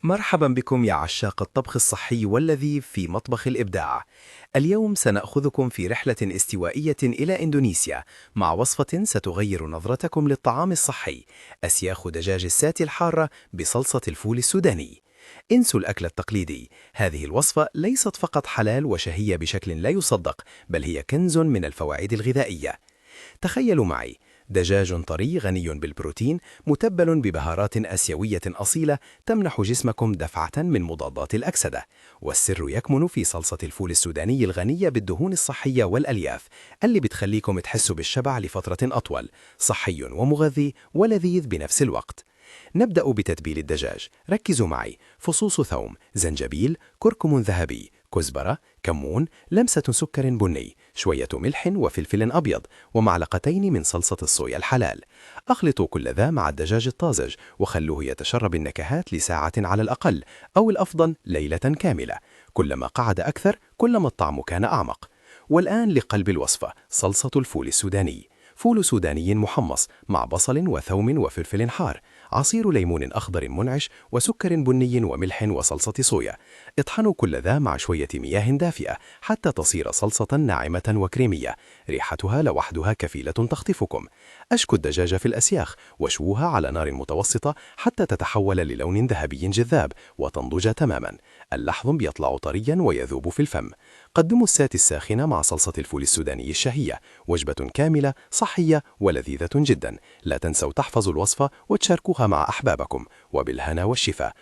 مرحبا بكم يا عشاق الطبخ الصحي واللذيذ في مطبخ الإبداع. اليوم سنأخذكم في رحلة استوائية إلى إندونيسيا مع وصفة ستغير نظرتكم للطعام الصحي: أسياخ دجاج الساتي الحارة بصلصة الفول السوداني. انسوا الأكل التقليدي، هذه الوصفة ليست فقط حلال وشهية بشكل لا يصدق، بل هي كنز من الفوائد الغذائية. تخيلوا معي دجاج طري غني بالبروتين متبل ببهارات آسيوية أصيلة تمنح جسمكم دفعة من مضادات الأكسدة، والسر يكمن في صلصة الفول السوداني الغنية بالدهون الصحية والألياف اللي بتخليكم تحسوا بالشبع لفترة أطول، صحي ومغذي ولذيذ بنفس الوقت. نبدأ بتتبيل الدجاج. ركزوا معي: فصوص ثوم، زنجبيل، كركم ذهبي، كزبرة، كمون، لمسة سكر بني، شوية ملح وفلفل أبيض، ومعلقتين من صلصة الصويا الحلال. أخلطوا كل ذا مع الدجاج الطازج وخلوه يتشرب النكهات لساعة على الأقل، أو الأفضل ليلة كاملة. كلما قعد أكثر كلما الطعم كان أعمق. والآن لقلب الوصفة: صلصة الفول السوداني. فول سوداني محمص مع بصل وثوم وفلفل حار، عصير ليمون أخضر منعش، وسكر بني وملح وصلصة صويا. اطحنوا كل ذا مع شوية مياه دافئة حتى تصير صلصة ناعمة وكريمية، ريحتها لوحدها كفيلة تخطفكم. أشكوا الدجاج في الأسياخ وشووها على نار متوسطة حتى تتحول للون ذهبي جذاب وتنضج تماما. اللحظ بيطلع طريا ويذوب في الفم. قدموا الساتي الساخنة مع صلصة الفول السوداني الشهية، وجبة كاملة صحية ولذيذة جدا. لا تنسوا تحفظوا الوصفة وتشاركوها مع أحبابكم، وبالهنا والشفاء.